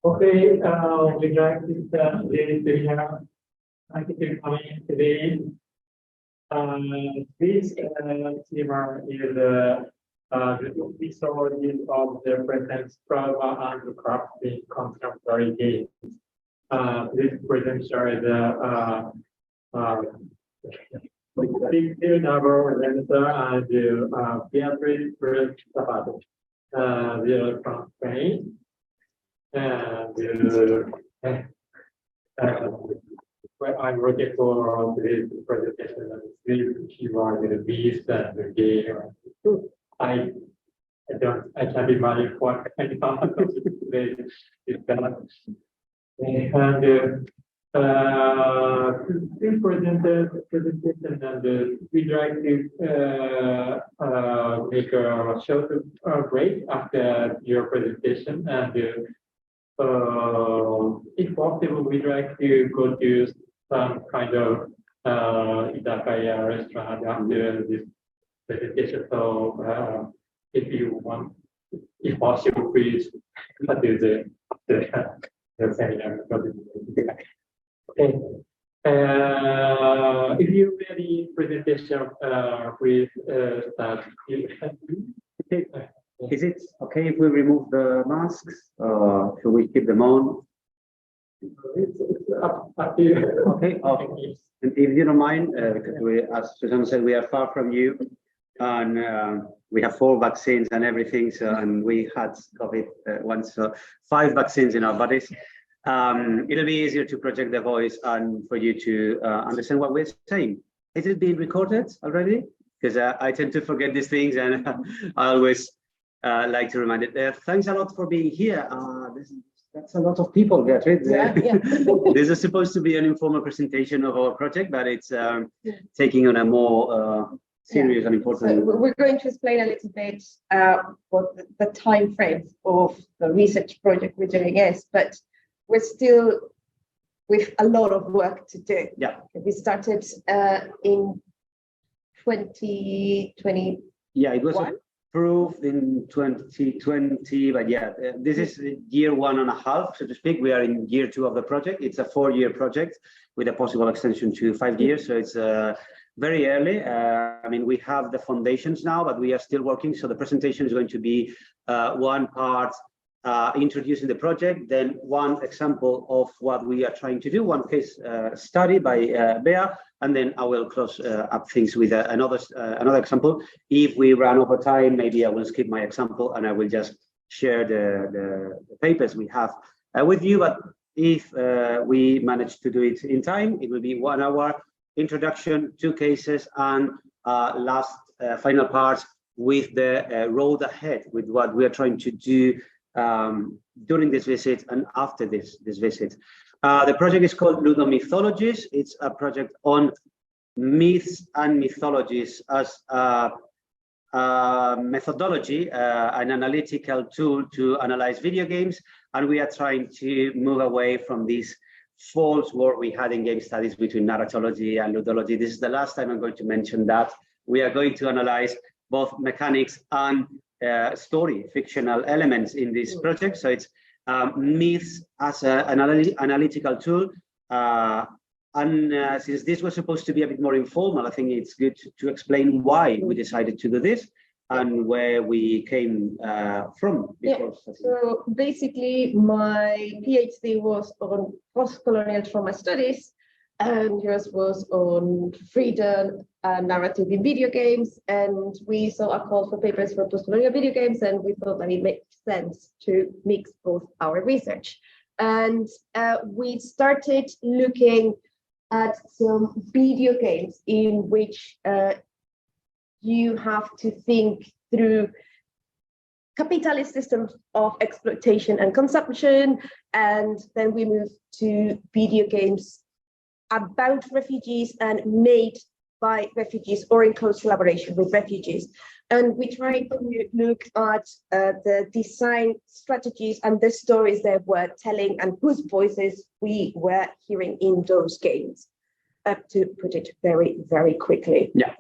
Okay, we'd like to start this webinar. Thank you for coming today. This seminar is the mythology of the present Fabra and crafting contemporary games. This presenter is Víctor Navarro-Remesal Beatriz Pérez-Zapata. They are from Spain. And I'm looking for this presentation and this keyword, the beast and the game. I can't imagine what kind of today is that. And we presented presentation and we'd like to make a short break after your presentation and. If possible, we'd like to go to some kind of izakaya restaurant after this presentation. So, if you want, if possible, please do the seminar. Okay. If you're ready, presentation, please start. Is it okay if we remove the masks, or should we keep them on? It's up to you. Okay. And if you don't mind, because we, as Susan said, we are far from you, and we have 4 vaccines and everything. So, and we had COVID once, so 5 vaccines in our bodies. It'll be easier to project the voice and for you to understand what we're saying. Is it being recorded already? Because I tend to forget these things, and I always. Like to remind it. Thanks a lot for being here. That's a lot of people, Beatriz. Yeah. This is supposed to be an informal presentation of our project, but it's taking on a more serious and important. So we're going to explain a little bit what the time frames of the research project we're doing is, but we're still with a lot of work to do. Yeah. We started in 2020. Yeah, it was approved in 2020, but yeah, this is year 1.5, so to speak. We are in year 2 of the project. It's a 4-year project with a possible extension to 5 years, so it's very early. I mean, we have the foundations now, but we are still working. So the presentation is going to be one part introducing the project, then one example of what we are trying to do, one case study by Bea, and then I will close up things with another example. If we run over time, maybe I will skip my example and I will just share the papers we have with you. But if we manage to do it in time, it will be 1 hour introduction, 2 cases, and last final part with the road ahead, with what we are trying to do during this visit and after this visit. The project is called Ludomythologies. It's a project on myths and mythologies as a methodology, an analytical tool to analyze video games. And we are trying to move away from this false war we had in game studies between narratology and ludology. This is the last time I'm going to mention that. We are going to analyze both mechanics and story, fictional elements in this project. So it's myths as an analytical tool. Since this was supposed to be a bit more informal, I think it's good to explain why we decided to do this and where we came from. So basically, my PhD was on post-colonial trauma studies, and yours was on freedom and narrative in video games. And we saw a call for papers for post-colonial video games, and we thought that it made sense to mix both our research. And we started looking at some video games in which you have to think through capitalist systems of exploitation and consumption. And then we moved to video games about refugees and made by refugees or in close collaboration with refugees. And we tried to look at the design strategies and the stories they were telling and whose voices we were hearing in those games, to put it very, very quickly. Yeah.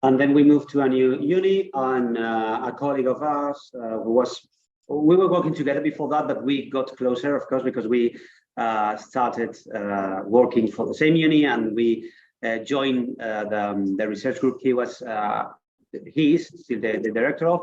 And then we moved to a new uni, and a colleague of ours who was we were working together before that, but we got closer, of course, because we started working for the same uni, and we joined the research group he is still the director of,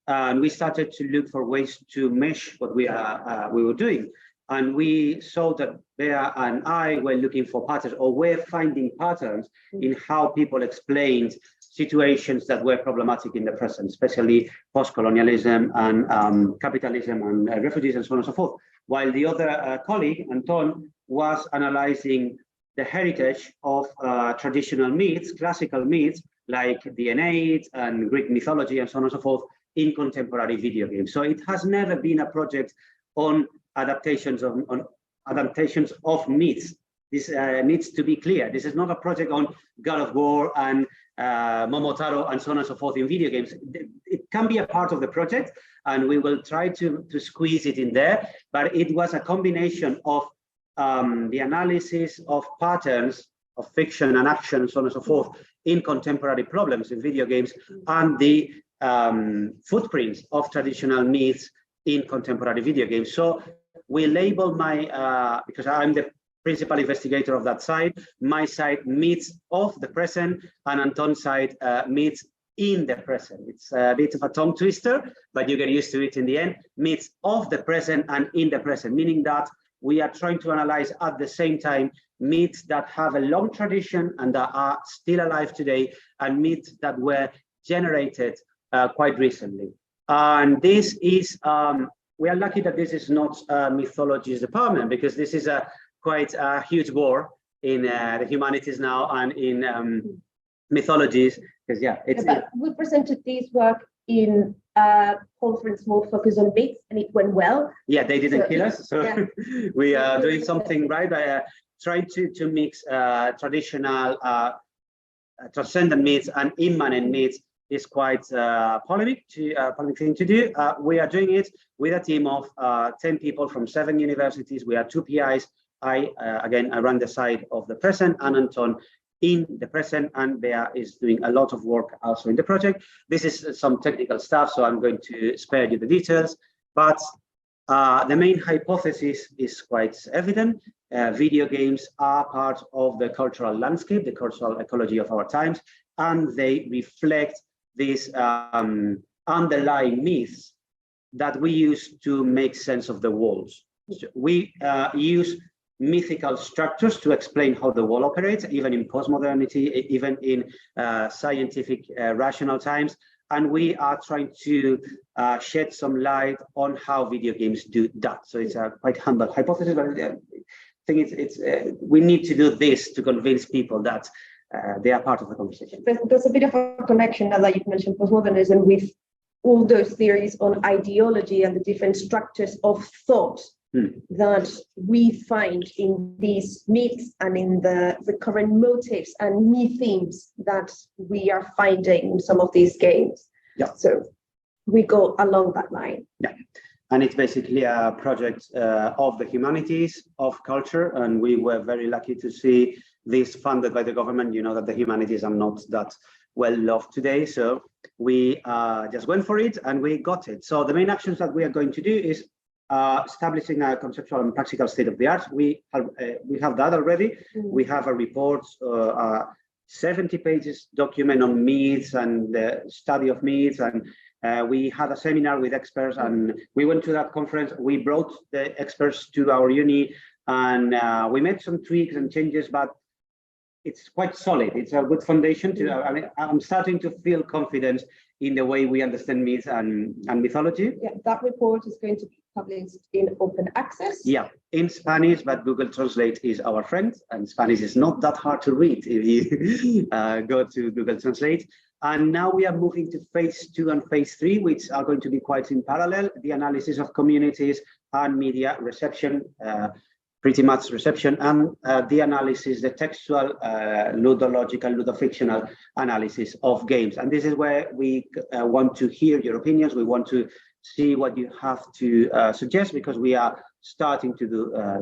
and we started to look for ways to mesh what we were doing. And we saw that Bea and I were looking for patterns, or were finding patterns in how people explained situations that were problematic in the present, especially post-colonialism and capitalism and refugees and so on and so forth. While the other colleague, Anton, was analyzing the heritage of traditional myths, classical myths, like the Aeneid and Greek mythology and so on and so forth, in contemporary video games. So it has never been a project on adaptations of myths. This needs to be clear. This is not a project on God of War and Momotaro and so on and so forth in video games. It can be a part of the project, and we will try to squeeze it in there, but it was a combination of the analysis of patterns of fiction and action and so on and so forth in contemporary problems in video games, and the footprints of traditional myths in contemporary video games. So we label my, because I'm the principal investigator of that side, my side myths of the present, and Anton's side myths in the present. It's a bit of a tongue twister, but you get used to it in the end. Myths of the present and in the present, meaning that we are trying to analyze at the same time myths that have a long tradition and that are still alive today, and myths that were generated quite recently. And this is, we are lucky that this is not a mythologies department, because this is quite a huge war in the humanities now and in mythologies, because we presented this work in a conference more focused on myths, and it went well. Yeah, they didn't kill us, so we are doing something right by trying to mix traditional transcendent myths and immanent myths. Is quite polemic thing to do. We are doing it with a team of 10 people from 7 universities. We are 2 PIs. I run the side of the present, and Anton in the present, and Bea is doing a lot of work also in the project. This is some technical stuff, so I'm going to spare you the details, but the main hypothesis is quite evident. Video games are part of the cultural landscape, the cultural ecology of our times, and they reflect these underlying myths that we use to make sense of the worlds. So we use mythical structures to explain how the world operates, even in postmodernity, even in scientific rational times. And we are trying to shed some light on how video games do that. So it's a quite humble hypothesis, but I think we need to do this to convince people that they are part of the conversation. There's a bit of a connection now that you've mentioned postmodernism with all those theories on ideology and the different structures of thought that we find in these myths and in the recurrent motives and myth themes that we are finding in some of these games. Yeah. So we go along that line. Yeah. And it's basically a project of the humanities, of culture, and we were very lucky to see this funded by the government. You know that the humanities are not that well loved today, so we just went for it and we got it. So the main actions that we are going to do is establishing a conceptual and practical state of the art. We have that already. We have a report, 70 pages document on myths and the study of myths, and we had a seminar with experts, and we went to that conference. We brought the experts to our uni, and we made some tweaks and changes, but it's quite solid. It's a good foundation to, I mean, I'm starting to feel confidence in the way we understand myths and mythology. Yeah, that report is going to be published in open access. Yeah, in Spanish, but Google Translate is our friend, and Spanish is not that hard to read if you go to Google Translate. And now we are moving to phase 2 and phase 3, which are going to be quite in parallel: the analysis of communities and media reception, pretty much reception, and the analysis, the textual, ludological, ludofictional analysis of games. And this is where we want to hear your opinions. We want to see what you have to suggest, because we are starting to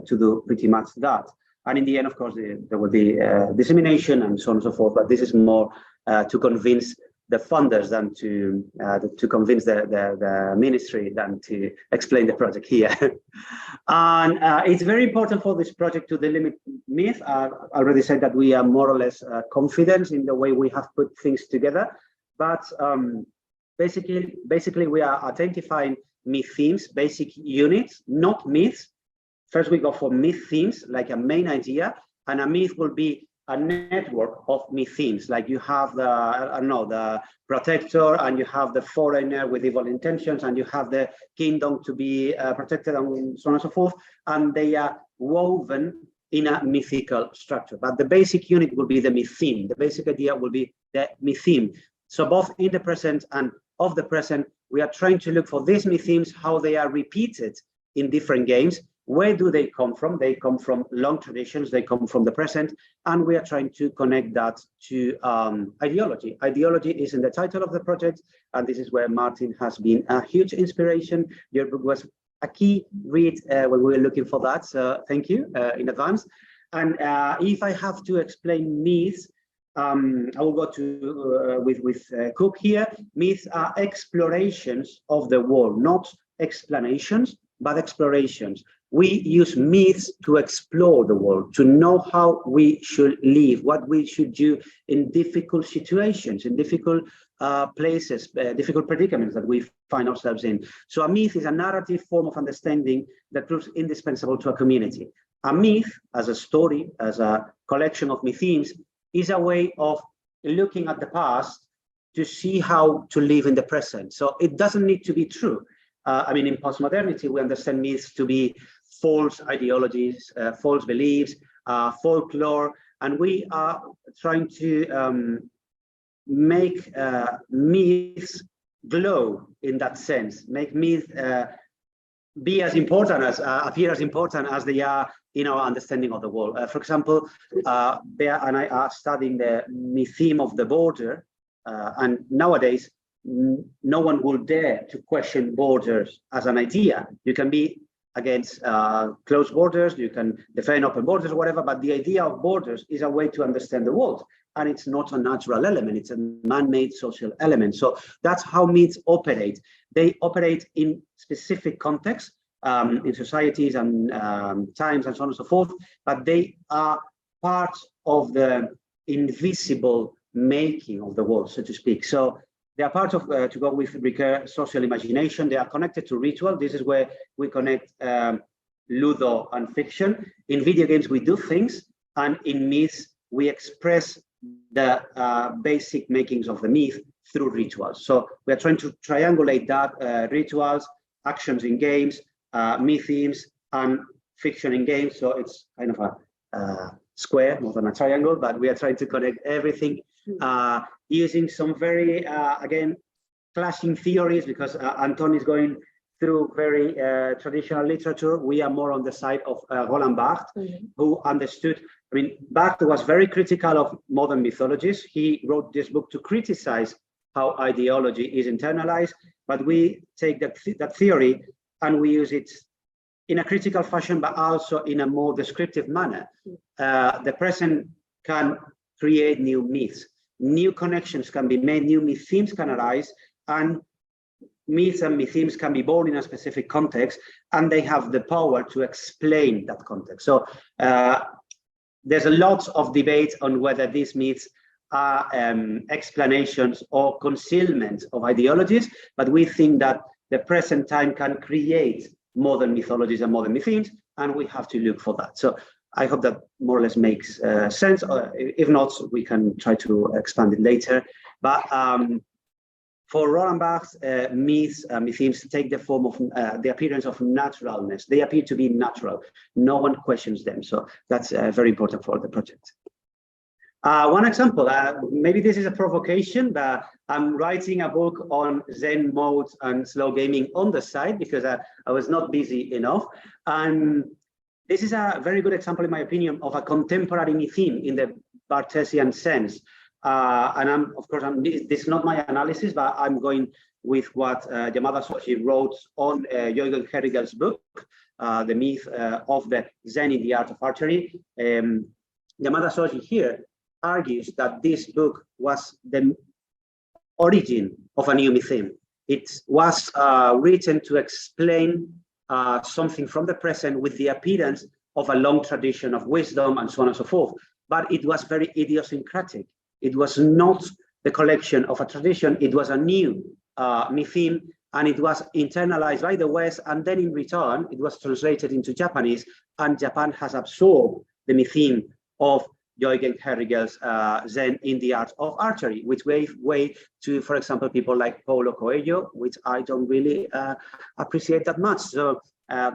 do pretty much that. And in the end, of course, there will be dissemination and so on and so forth. But this is more to convince the funders than to convince the ministry than to explain the project here. And it's very important for this project to delimit myth. I already said that we are more or less confident in the way we have put things together, but basically we are identifying myth themes, basic units, not myths. First we go for myth themes, like a main idea, and a myth will be a network of myth themes, like you have the, I don't know, the protector, and you have the foreigner with evil intentions, and you have the kingdom to be protected, and so on and so forth, and they are woven in a mythical structure. But the basic unit will be the myth theme. The basic idea will be the myth theme. So both in the present and of the present, we are trying to look for these myth themes, how they are repeated in different games. Where do they come from? They come from long traditions, they come from the present, and we are trying to connect that to ideology. Ideology is in the title of the project, and this is where Martin has been a huge inspiration. Your book was a key read when we were looking for that, so thank you in advance. And if I have to explain myths, I will go to with Cook here. Myths are explorations of the world, not explanations, but explorations. We use myths to explore the world, to know how we should live, what we should do in difficult situations, in difficult places, difficult predicaments that we find ourselves in. So a myth is a narrative form of understanding that proves indispensable to a community. A myth, as a story, as a collection of myth themes, is a way of looking at the past to see how to live in the present. So it doesn't need to be true. I mean, in postmodernity, we understand myths to be false ideologies, false beliefs, folklore, and we are trying to make myths glow in that sense, make myths be as important as, appear as important as they are in our understanding of the world. For example, Bea and I are studying the myth theme of the border, and nowadays, no one will dare to question borders as an idea. You can be against closed borders, you can defend open borders, whatever, but the idea of borders is a way to understand the world. And it's not a natural element, it's a man-made social element. So that's how myths operate. They operate in specific contexts, in societies and times and so on and so forth, but they are part of the invisible making of the world, so to speak. So they are part of, to go with Ricoeur, social imagination. They are connected to ritual. This is where we connect Ludo and fiction. In video games, we do things, and in myths, we express the basic makings of the myth through rituals. So we are trying to triangulate that, rituals, actions in games, myth themes, and fiction in games. So it's kind of a square, more than a triangle, but we are trying to connect everything using some very, again, clashing theories, because Anton is going through very traditional literature. We are more on the side of Roland Barthes, who understood, I mean, Barthes was very critical of modern mythologies. He wrote this book to criticize how ideology is internalized, but we take that theory and we use it in a critical fashion, but also in a more descriptive manner. The present can create new myths. New connections can be made, new myth themes can arise, and myths and myth themes can be born in a specific context, and they have the power to explain that context. So there's a lot of debate on whether these myths are explanations or concealment of ideologies, but we think that the present time can create modern mythologies and modern myth themes, and we have to look for that. So I hope that more or less makes sense. If not, we can try to expand it later. But for Roland Barthes, myths and myth themes take the form of the appearance of naturalness. They appear to be natural. No one questions them. So that's very important for the project. One example, maybe this is a provocation, but I'm writing a book on Zen modes and slow gaming on the side because I was not busy enough. And this is a very good example, in my opinion, of a contemporary myth theme in the Barthesian sense. And this is not my analysis, but I'm going with what Yamada Soji wrote on Jürgen Herrigel's book, The Myth of the Zen in the Art of Archery. Yamada Soji here argues that this book was origin of a new myth. It was written to explain something from the present with the appearance of a long tradition of wisdom and so on and so forth. But it was very idiosyncratic. It was not the collection of a tradition. It was a new myth, and it was internalized by the West. And then in return, it was translated into Japanese, and Japan has absorbed the myth of Jürgen Herrigel's Zen in the Art of Archery, which gave way to, for example, people like Paulo Coelho, which I don't really appreciate that much. So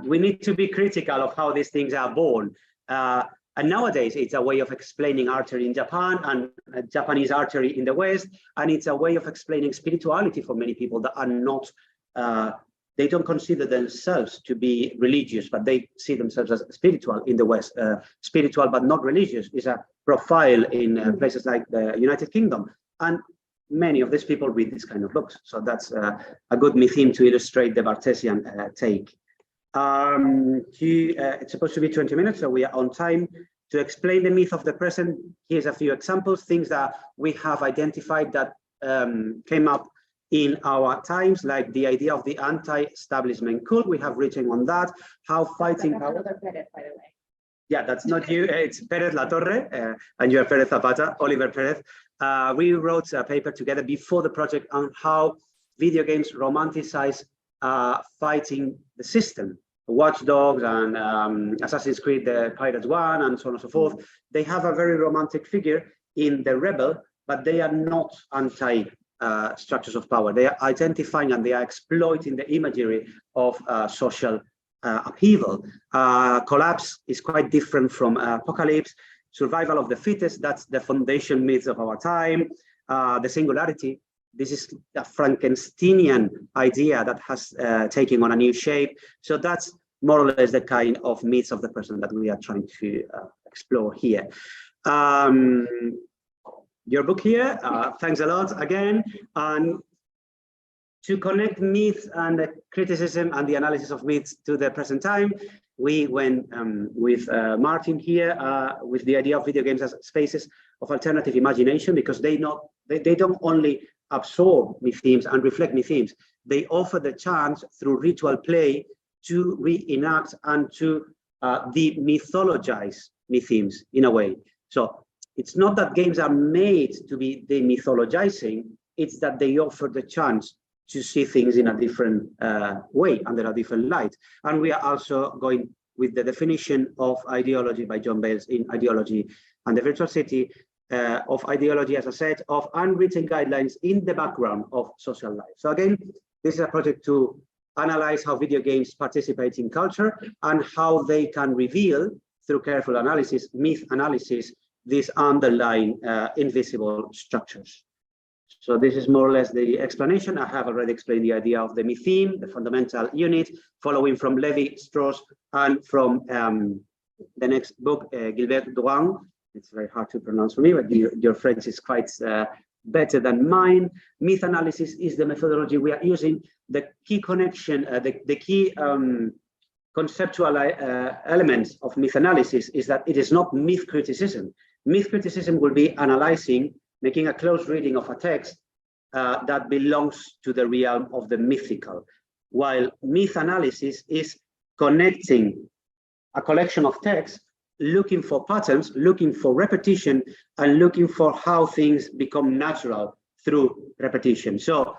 we need to be critical of how these things are born. And nowadays, it's a way of explaining archery in Japan and Japanese archery in the West. And it's a way of explaining spirituality for many people that are not, they don't consider themselves to be religious, but they see themselves as spiritual in the West. Spiritual but not religious is a profile in places like the United Kingdom. And many of these people read this kind of books. So that's a good myth to illustrate the Barthesian take. It's supposed to be 20 minutes, so we are on time. To explain the myth of the present, here's a few examples, things that we have identified that came up in our times, like the idea of the anti-establishment cult. We have written on that, how fighting power. Another Pérez, by the way. Yeah, that's not you, it's Pérez La Torre, and you're Pérez-Zapata, Oliver Pérez. We wrote a paper together before the project on how video games romanticize fighting the system. Watch Dogs and Assassin's Creed, the Pirates 1, and so on and so forth. They have a very romantic figure in the rebel, but they are not anti structures of power. They are identifying and they are exploiting the imagery of social upheaval. Collapse is quite different from apocalypse. Survival of the fittest, that's the foundation myths of our time. The singularity, this is a Frankensteinian idea that has taken on a new shape. So that's more or less the kind of myths of the present that we are trying to explore here. Your book here, thanks a lot again. And to connect myths and the criticism and the analysis of myths to the present time, we went with Martin here with the idea of video games as spaces of alternative imagination, because they don't only absorb myth themes and reflect myth themes, they offer the chance through ritual play to reenact and to demythologize myth themes in a way. So it's not that games are made to be demythologizing, it's that they offer the chance to see things in a different way, under a different light. And we are also going with the definition of ideology by John Bales in Ideology and the Virtual City, of ideology as a set of unwritten guidelines in the background of social life. So again, this is a project to analyze how video games participate in culture and how they can reveal, through careful analysis, myth analysis, these underlying invisible structures. So this is more or less the explanation. I have already explained the idea of the myth theme, the fundamental unit, following from Lévi-Strauss and from the next book, Gilbert Durand. It's very hard to pronounce for me, but your French is quite better than mine. Myth analysis is the methodology we are using. The key connection, the key conceptual elements of myth analysis is that it is not myth criticism. Myth criticism will be analyzing, making a close reading of a text that belongs to the realm of the mythical, while myth analysis is connecting a collection of texts, looking for patterns, looking for repetition, and looking for how things become natural through repetition. So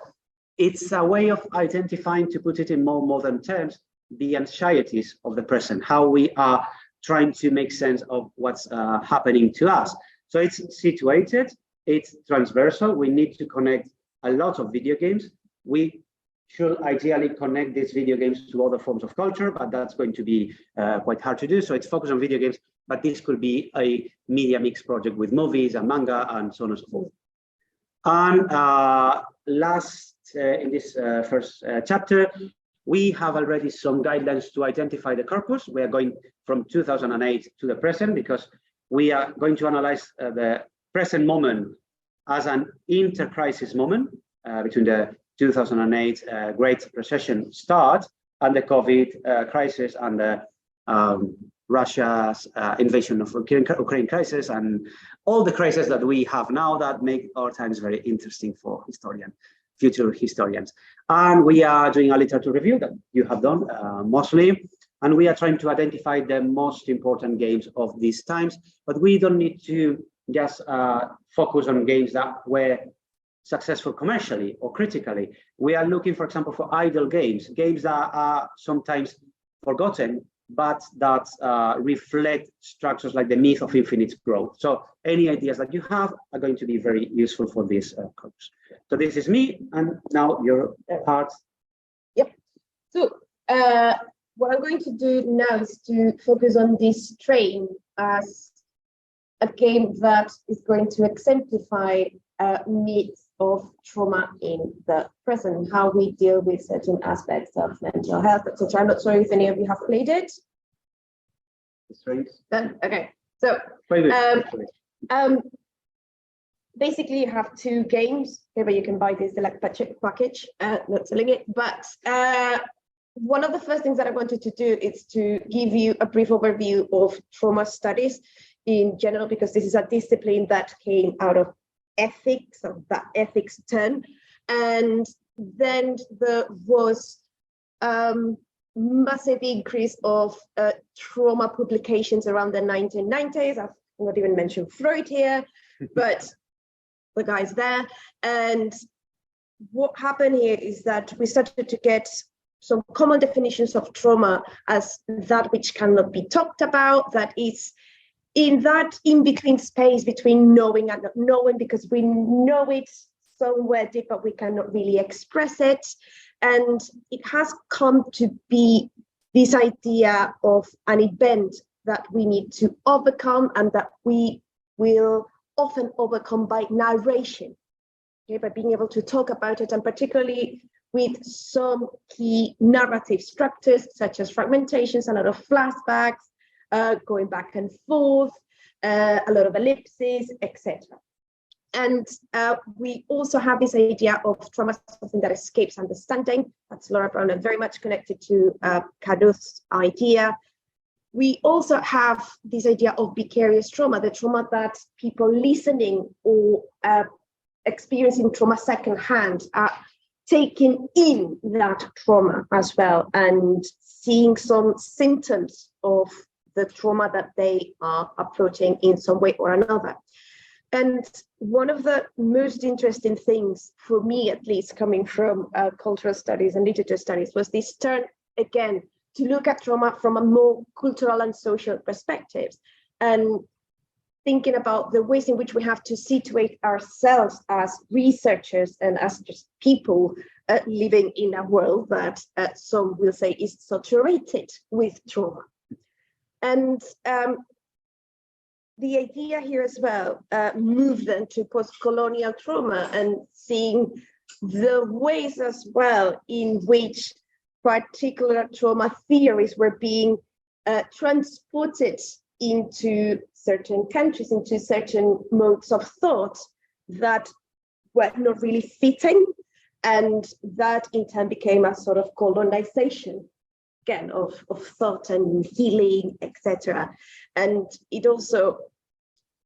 it's a way of identifying, to put it in more modern terms, the anxieties of the present, how we are trying to make sense of what's happening to us. So it's situated, it's transversal. We need to connect a lot of video games. We should ideally connect these video games to other forms of culture, but that's going to be quite hard to do. So it's focused on video games, but this could be a media mix project with movies and manga and so on and so forth. And last, in this first chapter, we have already some guidelines to identify the corpus. We are going from 2008 to the present, because we are going to analyze the present moment as an inter-crisis moment between the 2008 Great Recession start and the COVID crisis and the Russia's invasion of Ukraine crisis, and all the crises that we have now that make our times very interesting for future historians. And we are doing a literature review that you have done mostly, and we are trying to identify the most important games of these times, but we don't need to just focus on games that were successful commercially or critically. We are looking, for example, for idle games that are sometimes forgotten, but that reflect structures like the myth of infinite growth. So any ideas that you have are going to be very useful for this course. So this is me, and now your part. Yep. So what I'm going to do now is to focus on this train as a game that is going to exemplify myths of trauma in the present, how we deal with certain aspects of mental health, etc. I'm not sure if any of you have played it. Okay, so basically you have two games. Maybe you can buy this select package, not selling it, but one of the first things that I wanted to do is to give you a brief overview of trauma studies in general, because this is a discipline that came out of ethics, of that ethics turn. And then there was massive increase of trauma publications around the 1990s. I've not even mentioned Freud here, but the guy's there. And what happened here is that we started to get some common definitions of trauma as that which cannot be talked about, that is in that in-between space between knowing and not knowing, because we know it somewhere deep, but we cannot really express it. And it has come to be this idea of an event that we need to overcome, and that we will often overcome by narration, okay, by being able to talk about it, and particularly with some key narrative structures such as fragmentations, a lot of flashbacks, going back and forth, a lot of ellipses, etc. And we also have this idea of trauma, something that escapes understanding. That's Laura Brown, and very much connected to Caduth's idea. We also have this idea of vicarious trauma, the trauma that people listening or experiencing trauma secondhand are taking in that trauma as well, and seeing some symptoms of the trauma that they are approaching in some way or another. And one of the most interesting things, for me at least, coming from cultural studies and literature studies, was this turn again to look at trauma from a more cultural and social perspectives, and thinking about the ways in which we have to situate ourselves as researchers and as just people living in a world that some will say is saturated with trauma. And the idea here as well moved then to post-colonial trauma, and seeing the ways as well in which particular trauma theories were being transported into certain countries, into certain modes of thought that were not really fitting, and that in turn became a sort of colonization again of thought and healing, etc. And it also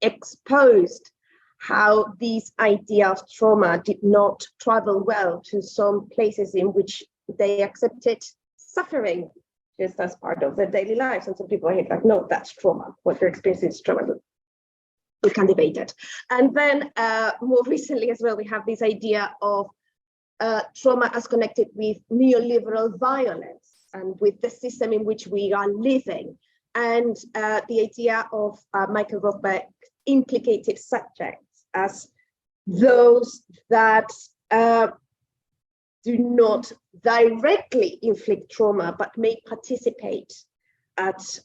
exposed how this idea of trauma did not travel well to some places in which they accepted suffering just as part of their daily lives. And some people are like, no, that's trauma. What you're experiencing is trauma. We can debate it. And then more recently as well, we have this idea of trauma as connected with neoliberal violence and with the system in which we are living. And the idea of Michael Rothbard implicated subjects as those that do not directly inflict trauma, but may participate at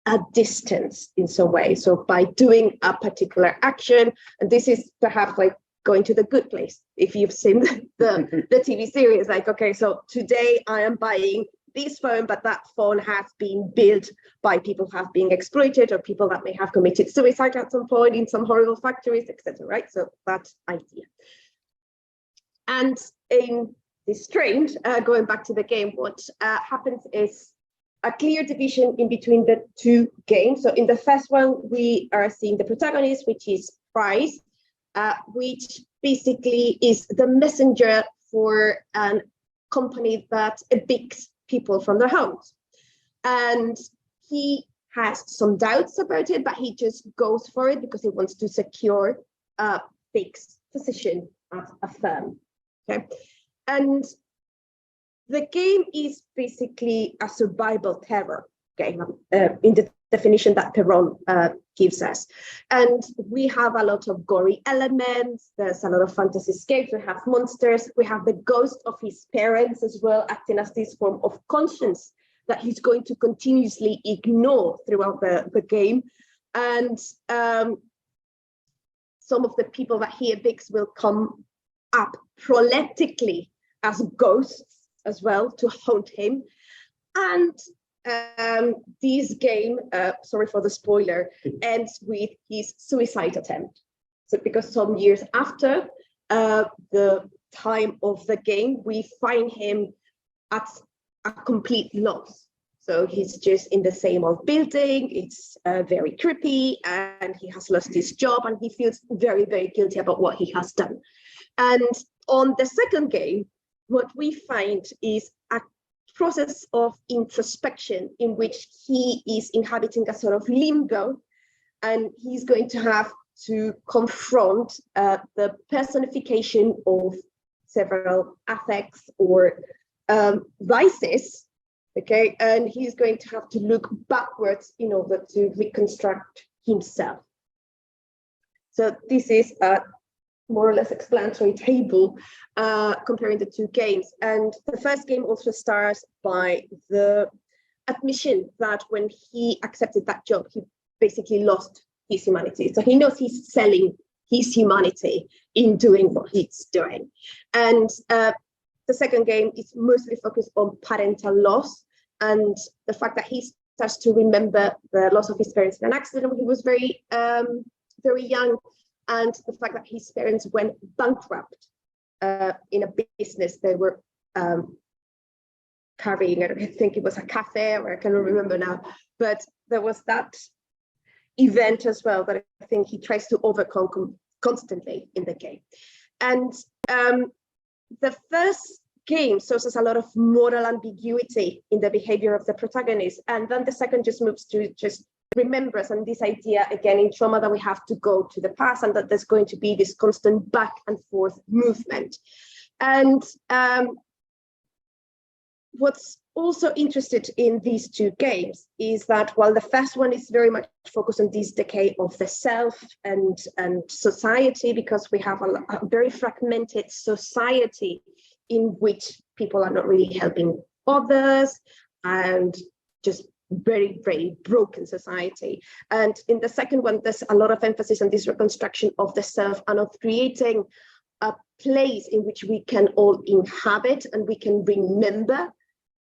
a distance in some way. So by doing a particular action, and this is perhaps like going to The Good Place. If you've seen the TV series, like, okay, so today I am buying this phone, but that phone has been built by people who have been exploited, or people that may have committed suicide at some point in some horrible factories, etc. Right? So that idea. And in this train, going back to the game, what happens is a clear division in between the two games. So in the first one, we are seeing the protagonist, which is Price, which basically is the messenger for a company that evicts people from their homes. And he has some doubts about it, but he just goes for it because he wants to secure a fixed position at a firm. Okay, and the game is basically a survival terror game in the definition that Perron gives us. And we have a lot of gory elements. There's a lot of fantasy escapes. We have monsters. We have the ghost of his parents as well, acting as this form of conscience that he's going to continuously ignore throughout the game. And some of the people that he evicts will come up proleptically as ghosts as well to haunt him. And this game, sorry for the spoiler, ends with his suicide attempt. So because some years after the time of the game, we find him at a complete loss. So he's just in the same old building. It's very creepy, and he has lost his job, and he feels very, very guilty about what he has done. And on the second game, what we find is a process of introspection in which he is inhabiting a sort of limbo, and he's going to have to confront the personification of several affects or vices, okay? And he's going to have to look backwards in order to reconstruct himself. So this is a more or less explanatory table comparing the two games. And the first game also starts by the admission that when he accepted that job, he basically lost his humanity. So he knows he's selling his humanity in doing what he's doing. And the second game is mostly focused on parental loss and the fact that he starts to remember the loss of his parents in an accident when he was very, very young, and the fact that his parents went bankrupt in a business they were carrying. I think it was a cafe, or I cannot remember now, but there was that event as well that I think he tries to overcome constantly in the game. And the first game shows us a lot of moral ambiguity in the behavior of the protagonist, and then the second just moves to just remembrance and this idea again in trauma that we have to go to the past and that there's going to be this constant back and forth movement. And what's also interested in these two games is that while the first one is very much focused on this decay of the self and society, because we have a very fragmented society in which people are not really helping others, and just very, very broken society. And in the second one, there's a lot of emphasis on this reconstruction of the self and of creating a place in which we can all inhabit and we can remember.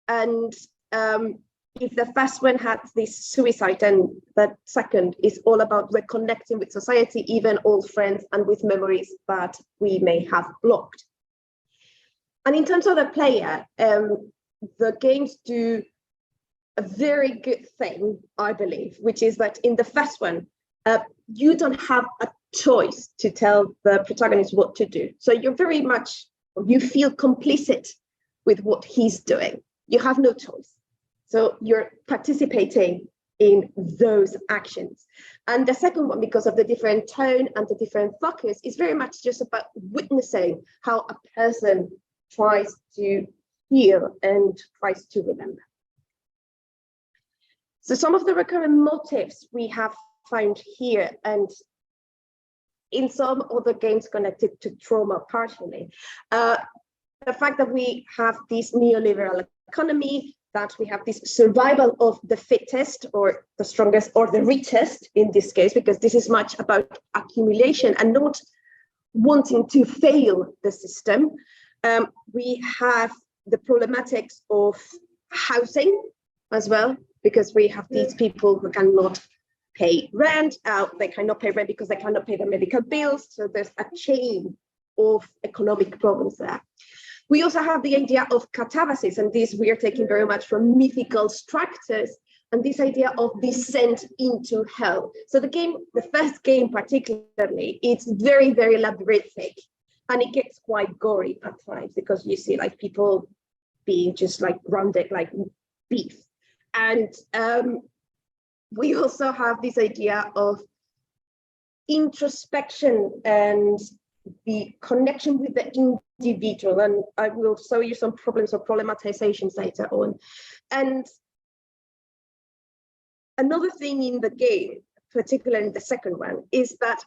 And if the first one had this suicide, and the second is all about reconnecting with society, even old friends, and with memories that we may have blocked. And in terms of the player, the games do a very good thing, I believe, which is that in the first one, you don't have a choice to tell the protagonist what to do. So you're very much, you feel complicit with what he's doing. You have no choice. So you're participating in those actions. And the second one, because of the different tone and the different focus, is very much just about witnessing how a person tries to heal and tries to remember. So some of the recurrent motifs we have found here, and in some other games connected to trauma partially, the fact that we have this neoliberal economy, that we have this survival of the fittest or the strongest or the richest in this case, because this is much about accumulation and not wanting to fail the system. We have the problematics of housing as well, because we have these people who cannot pay rent. They cannot pay rent because they cannot pay their medical bills. So there's a chain of economic problems there. We also have the idea of catabasis, and this we are taking very much from mythical structures, and this idea of descent into hell. So the first game particularly, it's very, very labyrinthic, and it gets quite gory at times because you see like people being just like grounded like beef. And we also have this idea of introspection and the connection with the individual, and I will show you some problems or problematizations later on. And another thing in the game, particularly in the second one, is that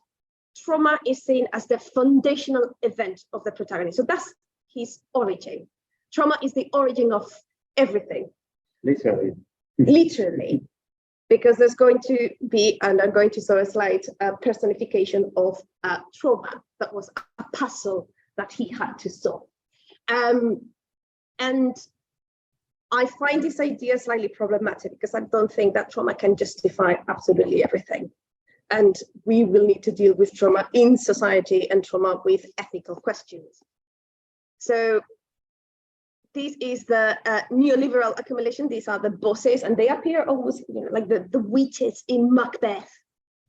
trauma is seen as the foundational event of the protagonist. So that's his origin. Trauma is the origin of everything. Literally. Literally. Because there's going to be, and I'm going to show a slide, a personification of trauma that was a puzzle that he had to solve. And I find this idea slightly problematic because I don't think that trauma can justify absolutely everything. And we will need to deal with trauma in society and trauma with ethical questions. So this is the neoliberal accumulation. These are the bosses, and they appear almost like the witches in Macbeth,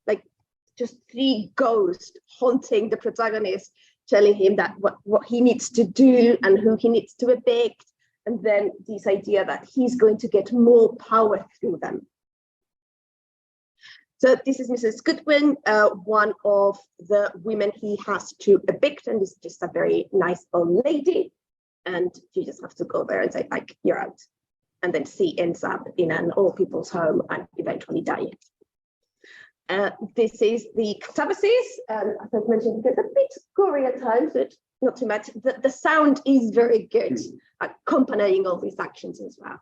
like just three ghosts haunting the protagonist, telling him that what he needs to do and who he needs to evict, and then this idea that he's going to get more power through them. So this is Mrs. Goodwin, one of the women he has to evict, and is just a very nice old lady. And you just have to go there and say, like, you're out. And then she ends up in an old people's home and eventually dying. This is the catabasis. As I've mentioned, it's a bit gory at times, but not too much. The sound is very good, accompanying all these actions as well.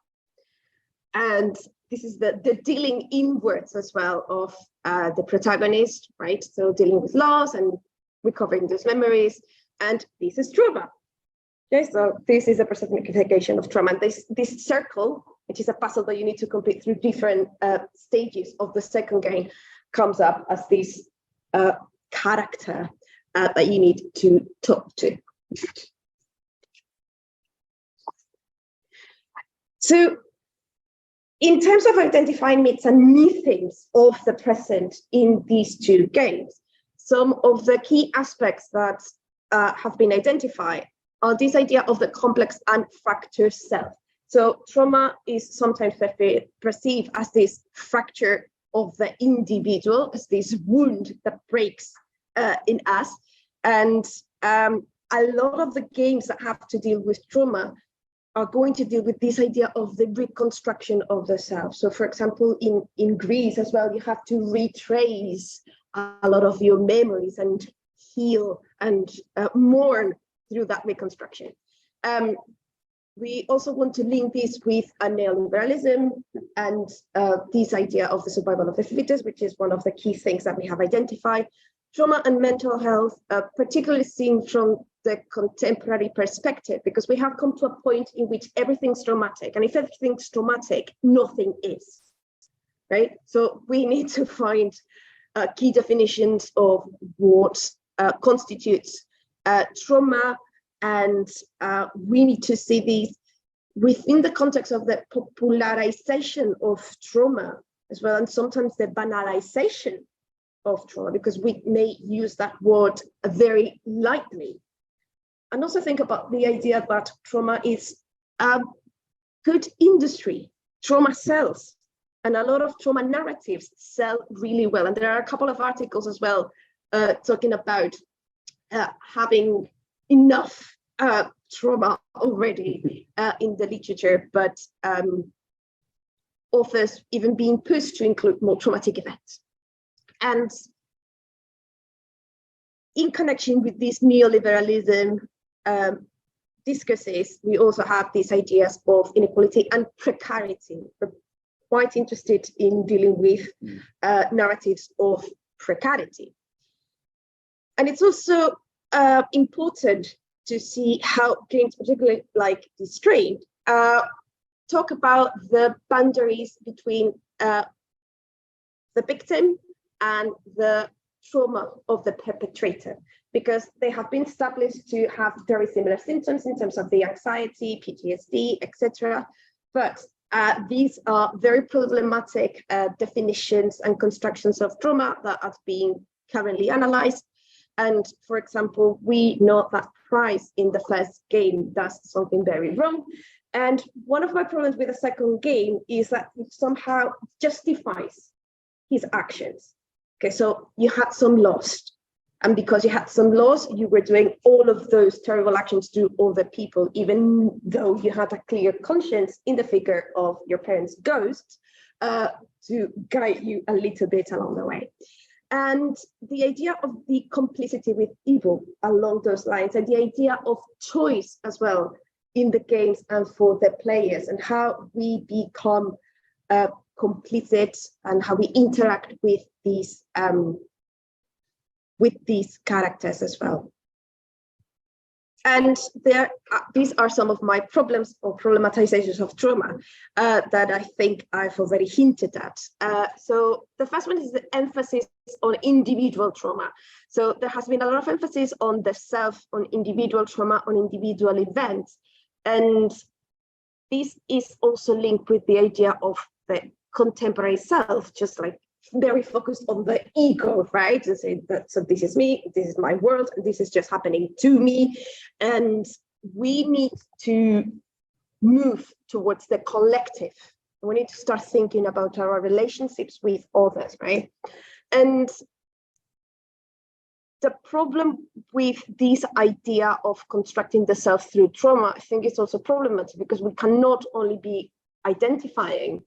And this is the dealing inwards as well of the protagonist, right? So dealing with loss and recovering those memories. And this is trauma. Okay, so this is a personification of trauma. And this circle, which is a puzzle that you need to complete through different stages of the second game, comes up as this character that you need to talk to. So in terms of identifying myths and new themes of the present in these two games, some of the key aspects that have been identified are this idea of the complex and fractured self. So trauma is sometimes perceived as this fracture of the individual, as this wound that breaks in us. And a lot of the games that have to deal with trauma are going to deal with this idea of the reconstruction of the self. So for example, in Greece as well, you have to retrace a lot of your memories and heal and mourn through that reconstruction. We also want to link this with a neoliberalism and this idea of the survival of the fittest, which is one of the key things that we have identified. Trauma and mental health, particularly seen from the contemporary perspective, because we have come to a point in which everything's traumatic, and if everything's traumatic, nothing is, right? So we need to find key definitions of what constitutes trauma, and we need to see these within the context of the popularization of trauma as well, and sometimes the banalization of trauma, because we may use that word very lightly. And also think about the idea that trauma is a good industry. Trauma sells, and a lot of trauma narratives sell really well. And there are a couple of articles as well talking about having enough trauma already in the literature, but authors even being pushed to include more traumatic events. And in connection with this neoliberalism discourses, we also have these ideas of inequality and precarity. We're quite interested in dealing with narratives of precarity. And it's also important to see how games, particularly like this Strain, talk about the boundaries between the victim and the trauma of the perpetrator, because they have been established to have very similar symptoms in terms of the anxiety, PTSD, etc. But these are very problematic definitions and constructions of trauma that are being currently analyzed. And for example, we know that Price in the first game does something very wrong. And one of my problems with the second game is that it somehow justifies his actions. Okay, so you had some loss. And because you had some loss, you were doing all of those terrible actions to other people, even though you had a clear conscience in the figure of your parents' ghosts to guide you a little bit along the way. And the idea of the complicity with evil along those lines, and the idea of choice as well in the games and for the players, and how we become complicit and how we interact with these characters as well. And these are some of my problems or problematizations of trauma that I think I've already hinted at. So the first one is the emphasis on individual trauma. So there has been a lot of emphasis on the self, on individual trauma, on individual events. And this is also linked with the idea of the contemporary self, just like very focused on the ego, right? To say that, so this is me, this is my world, and this is just happening to me. And we need to move towards the collective. We need to start thinking about our relationships with others, right? And the problem with this idea of constructing the self through trauma, I think it's also problematic because we cannot only be identifying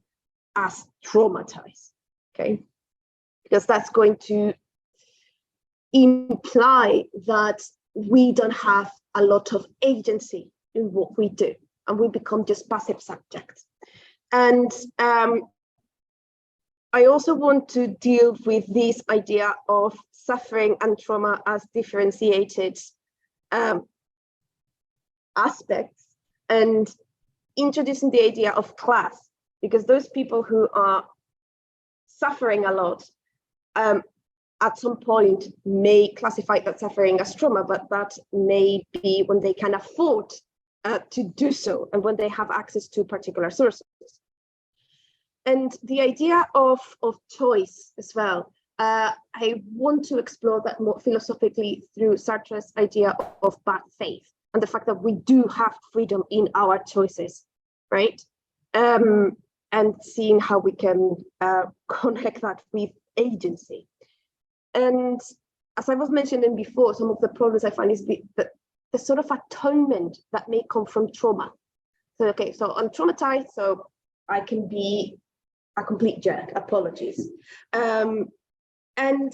as traumatized, okay? Because that's going to imply that we don't have a lot of agency in what we do, and we become just passive subjects. And I also want to deal with this idea of suffering and trauma as differentiated aspects, and introducing the idea of class, because those people who are suffering a lot at some point may classify that suffering as trauma, but that may be when they can afford to do so and when they have access to particular sources. And the idea of choice as well, I want to explore that more philosophically through Sartre's idea of bad faith and the fact that we do have freedom in our choices, right? And seeing how we can connect that with agency. And as I was mentioning before, some of the problems I find is the sort of atonement that may come from trauma. So, okay, so I'm traumatized, so I can be a complete jerk, apologies. And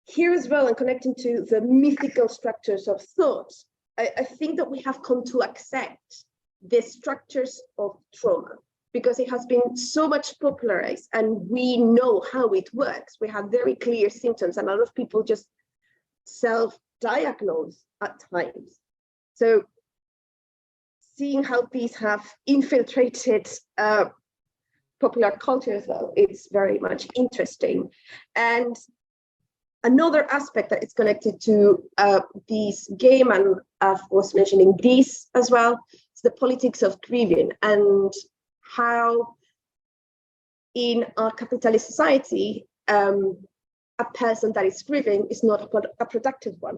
here as well, and connecting to the mythical structures of thought, I think that we have come to accept the structures of trauma because it has been so much popularized and we know how it works. We have very clear symptoms and a lot of people just self-diagnose at times. So seeing how these have infiltrated popular culture as well, it's very much interesting. And another aspect that is connected to this game, and I was mentioning this as well, is the politics of grieving and how in our capitalist society, a person that is grieving is not a productive one.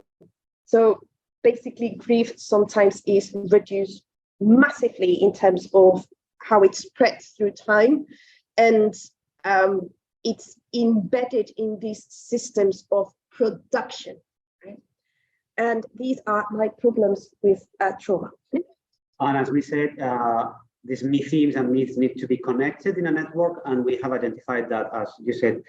So basically grief sometimes is reduced massively in terms of how it spreads through time, and it's embedded in these systems of production, right? And these are my problems with trauma. And as we said, these themes and myths need to be connected in a network, and we have identified that, as you said,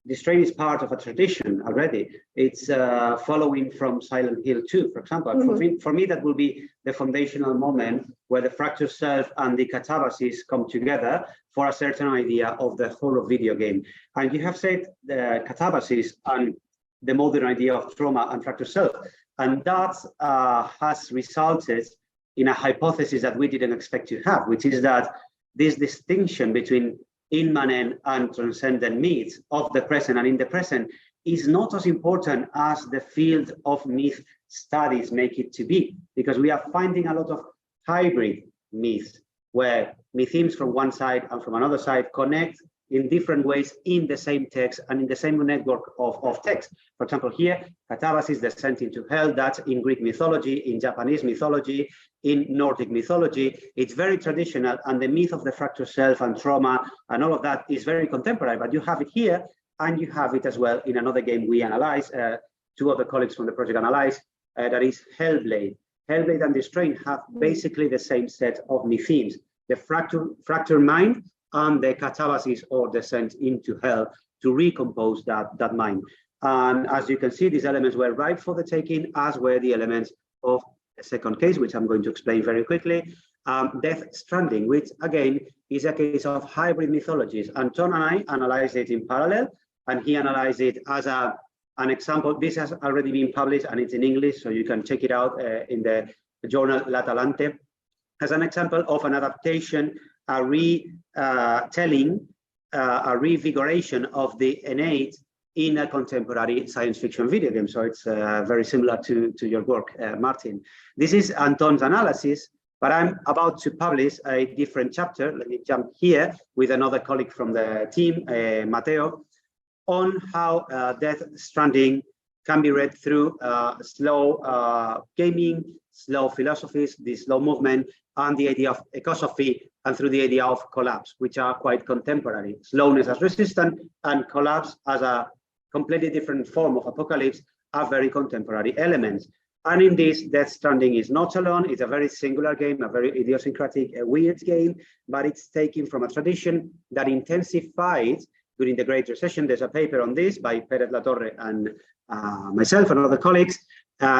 this train is part of a tradition already. It's following from Silent Hill 2, for example. Mm-hmm. For me, that will be the foundational moment where the fractured self and the catabasis come together for a certain idea of the whole of video game. And you have said the catabasis and the modern idea of trauma and fractured self. And that has resulted in a hypothesis that we didn't expect to have, which is that this distinction between immanent and transcendent myths of the present and in the present is not as important as the field of myth studies make it to be, because we are finding a lot of hybrid myths where mythemes from one side and from another side connect in different ways in the same text and in the same network of text. For example, here, Catabasis, descent into hell, that's in Greek mythology, in Japanese mythology, in Nordic mythology. It's very traditional, and the myth of the fractured self and trauma and all of that is very contemporary, but you have it here, and you have it as well in another game we analyze, two other colleagues from the project analyze, that is Hellblade. Hellblade and Destroy have basically the same set of mythemes, the fractured mind and the catabasis or descent into hell to recompose that mind. And as you can see, these elements were ripe for the taking, as were the elements of the second case, which I'm going to explain very quickly, Death Stranding, which again is a case of hybrid mythologies. Anton and I analyzed it in parallel, and he analyzed it as an example. This has already been published and it's in English, so you can check it out in the journal L'Atalante, as an example of an adaptation, a retelling, a revigoration of the innate in a contemporary science fiction video game. So it's very similar to your work, Martin. This is Anton's analysis, but I'm about to publish a different chapter. Let me jump here with another colleague from the team, Matteo, on how Death Stranding can be read through slow gaming, slow philosophies, the slow movement, and the idea of ecosophy, and through the idea of collapse, which are quite contemporary. Slowness as resistant and collapse as a completely different form of apocalypse are very contemporary elements. And in this, Death Stranding is not alone. It's a very singular game, a very idiosyncratic, weird game, but it's taken from a tradition that intensified during the Great Recession. There's a paper on this by Pérez Latorre and myself and other colleagues,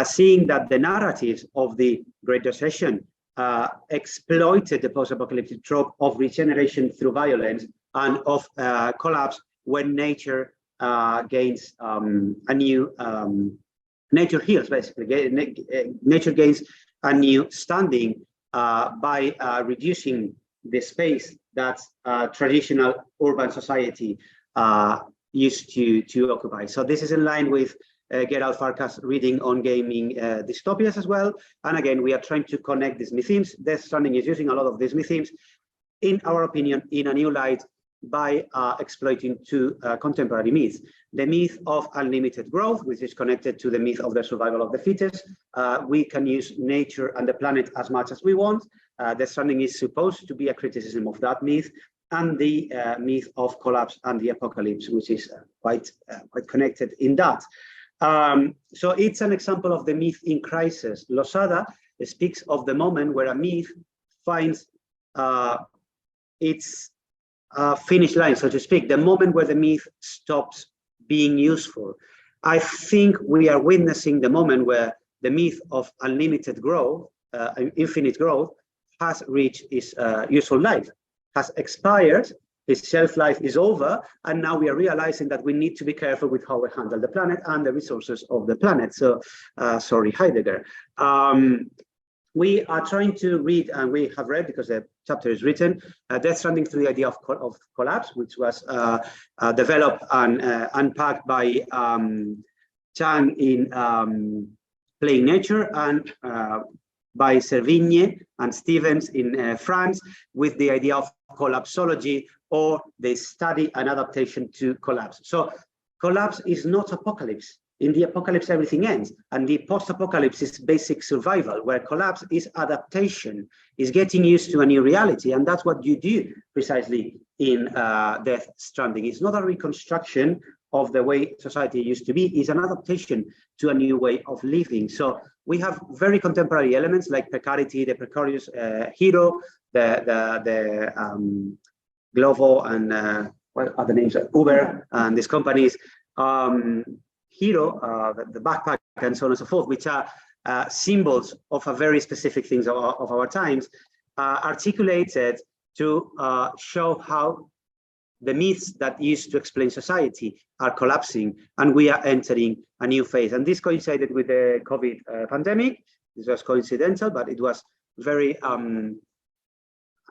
seeing that the narratives of the Great Recession exploited the post-apocalyptic trope of regeneration through violence and of collapse when nature gains a new, nature heals basically, nature gains a new standing by reducing the space that traditional urban society used to occupy. So this is in line with Gerald Farkas' reading on gaming dystopias as well. And again, we are trying to connect these mythemes. Death Stranding is using a lot of these mythemes, in our opinion, in a new light by exploiting two contemporary myths. The myth of unlimited growth, which is connected to the myth of the survival of the fittest. We can use nature and the planet as much as we want. Death Stranding is supposed to be a criticism of that myth, and the myth of collapse and the apocalypse, which is quite connected in that. So it's an example of the myth in crisis. Losada speaks of the moment where a myth finds its finish line, so to speak, the moment where the myth stops being useful. I think we are witnessing the moment where the myth of unlimited growth, infinite growth, has reached its useful life, has expired, its shelf life is over, and now we are realizing that we need to be careful with how we handle the planet and the resources of the planet. So, sorry, Heidegger. We are trying to read, and we have read because the chapter is written, Death Stranding through the idea of collapse, which was developed and unpacked by Chang in Playing Nature, and by Servigne and Stevens in France, with the idea of collapsology, or the study and adaptation to collapse. So collapse is not apocalypse. In the apocalypse, everything ends. And the post-apocalypse is basic survival, where collapse is adaptation, is getting used to a new reality. And that's what you do precisely in Death Stranding. It's not a reconstruction of the way society used to be, it's an adaptation to a new way of living. So we have very contemporary elements like precarity, the precarious hero, the Glovo, and what are the names? Uber, and these companies. Hero, the backpack, and so on and so forth, which are symbols of a very specific things of our times, articulated to show how the myths that used to explain society are collapsing, and we are entering a new phase. And this coincided with the COVID pandemic. This was coincidental, but it was very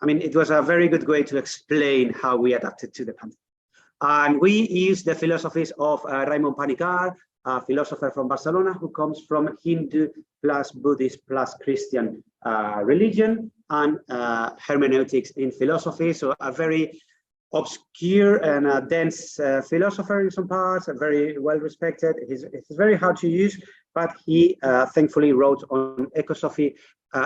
I mean, it was a very good way to explain how we adapted to the pandemic. And we used the philosophies of Raymond Panikkar, a philosopher from Barcelona who comes from Hindu plus Buddhist plus Christian religion, and hermeneutics in philosophy. So a very obscure and dense philosopher in some parts, very well respected. He's very hard to use, but he thankfully wrote on ecosophy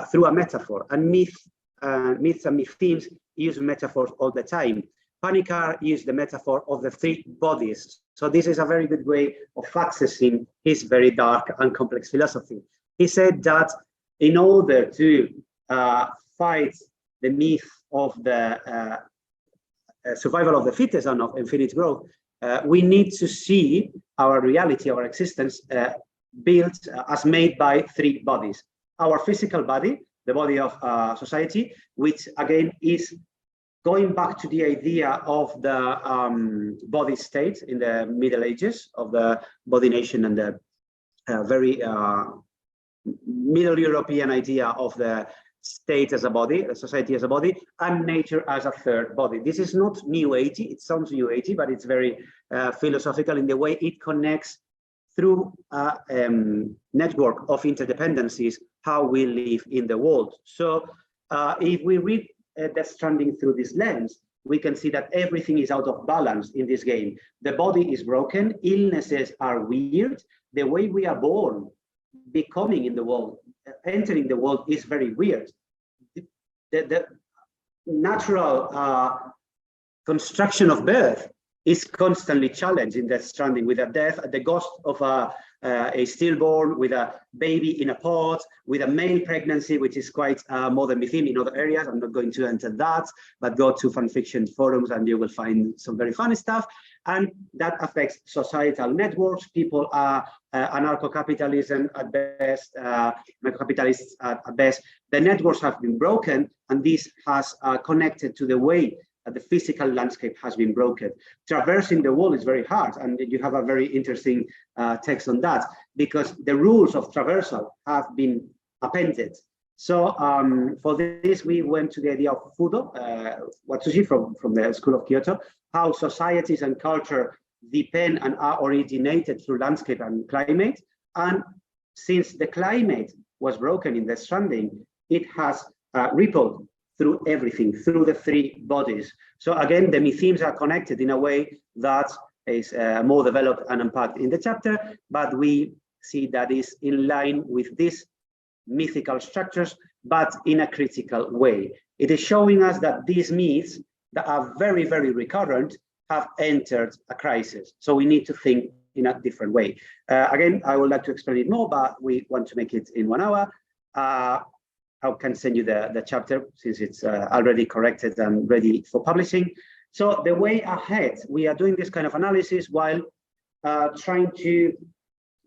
through a metaphor. And myths and myth themes use metaphors all the time. Panikkar used the metaphor of the three bodies. So this is a very good way of accessing his very dark and complex philosophy. He said that in order to fight the myth of the survival of the fittest and of infinite growth, we need to see our reality, our existence built as made by three bodies. Our physical body, the body of society, which again is going back to the idea of the body state in the Middle Ages, of the body nation and the very Middle European idea of the state as a body, society as a body, and nature as a third body. This is not New Agey, it sounds New Agey, but it's very philosophical in the way it connects through a network of interdependencies, how we live in the world. So if we read Death Stranding through this lens, we can see that everything is out of balance in this game. The body is broken, illnesses are weird, the way we are born, becoming in the world, entering the world is very weird. The natural construction of birth is constantly challenged in Death Stranding, with a death, the ghost of a stillborn, with a baby in a pot, with a male pregnancy, which is quite modern within in other areas. I'm not going to enter that, but go to fan fiction forums and you will find some very funny stuff. And that affects societal networks. People are anarcho-capitalism at best, capitalists at best. The networks have been broken, and this has connected to the way the physical landscape has been broken. Traversing the world is very hard, and you have a very interesting text on that, because the rules of traversal have been appended. So for this, we went to the idea of Fudo Watsushi from the School of Kyoto, how societies and culture depend and are originated through landscape and climate. And since the climate was broken in the Stranding, it has rippled through everything, through the three bodies. So again, the mythemes are connected in a way that is more developed and unpacked in the chapter, but we see that is in line with these mythical structures, but in a critical way. It is showing us that these myths that are very, very recurrent have entered a crisis. So we need to think in a different way. Again, I would like to explain it more, but we want to make it in 1 hour. I can send you the chapter since it's already corrected and ready for publishing. So the way ahead, we are doing this kind of analysis while trying to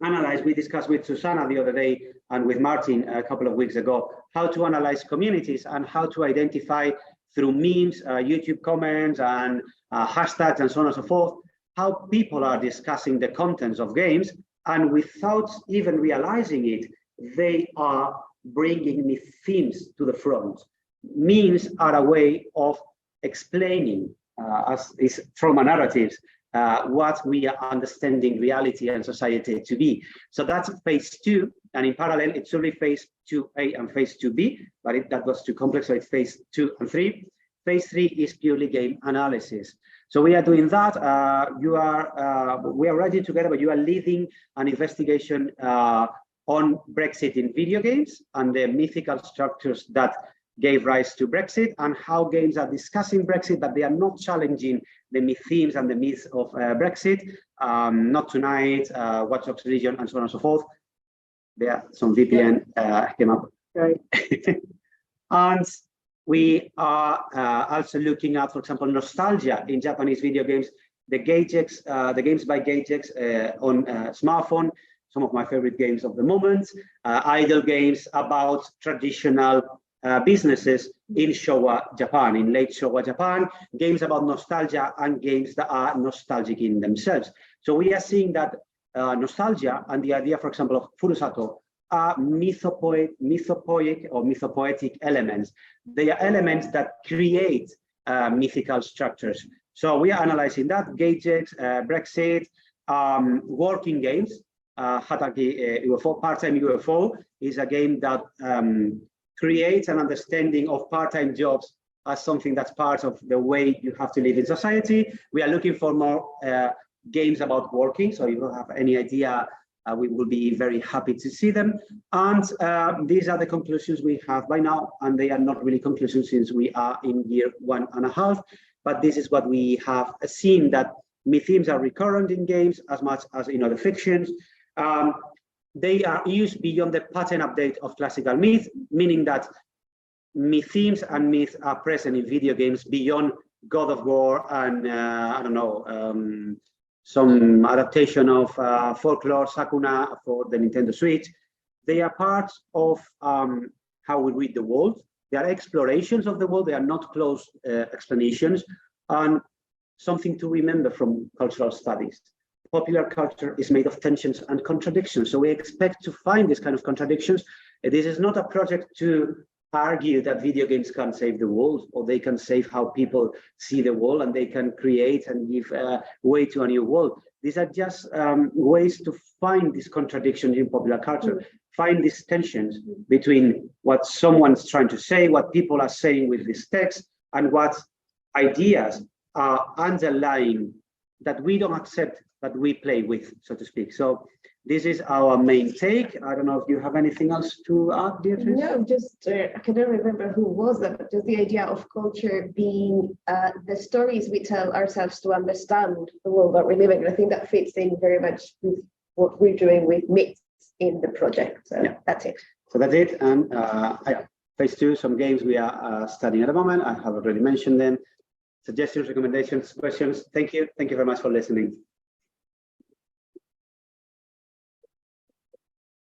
analyze. We discussed with Susanna the other day and with Martin a couple of weeks ago, how to analyze communities and how to identify through memes, YouTube comments and hashtags and so on and so forth, how people are discussing the contents of games, and without even realizing it, they are bringing myth themes to the front. Memes are a way of explaining, as is trauma narratives, what we are understanding reality and society to be. So that's phase 2, and in parallel, it's only phase 2A and phase 2B, but that was too complex, so it's phase 2 and 3. Phase 3 is purely game analysis. So we are doing that. We are writing together, but you are leading an investigation on Brexit in video games and the mythical structures that gave rise to Brexit, and how games are discussing Brexit, but they are not challenging the myth themes and the myths of Brexit. Not Tonight, Watch Dogs Legion, and so on and so forth. There, some VPN came up. Right. And we are also looking at, for example, nostalgia in Japanese video games, the games by Gagex on smartphone, some of my favorite games of the moment, idle games about traditional businesses in Showa Japan, in late Showa Japan, games about nostalgia and games that are nostalgic in themselves. So we are seeing that nostalgia and the idea, for example, of Furusato are mythopoeic or mythopoetic elements. They are elements that create mythical structures. So we are analyzing that. Gadgets, Brexit, working games. Hataki UFO, part-time UFO is a game that creates an understanding of part-time jobs as something that's part of the way you have to live in society. We are looking for more games about working. So if you have any idea, we will be very happy to see them. And these are the conclusions we have by now, and they are not really conclusions since we are in year 1.5. But this is what we have seen, that myth-themes are recurrent in games as much as in other fictions. They are used beyond the pattern update of classical myth, meaning that myth-themes and myths are present in video games beyond God of War and, I don't know, some adaptation of folklore, Sakuna for the Nintendo Switch. They are part of how we read the world. They are explorations of the world. They are not closed explanations. And something to remember from cultural studies. Popular culture is made of tensions and contradictions. So we expect to find this kind of contradictions. This is not a project to argue that video games can save the world, or they can save how people see the world, and they can create and give way to a new world. These are just ways to find these contradictions in popular culture, find these tensions between what someone's trying to say, what people are saying with this text, and what ideas are underlying that we don't accept, that we play with, so to speak. So this is our main take. I don't know if you have anything else to add, Beatrice? No, just I cannot remember who was that, but just the idea of culture being the stories we tell ourselves to understand the world that we're living in. I think that fits in very much with what we're doing with myths in the project. So yeah, that's it. So that's it. And phase 2, some games we are studying at the moment. I have already mentioned them. Suggestions, recommendations, questions. Thank you. Thank you very much for listening.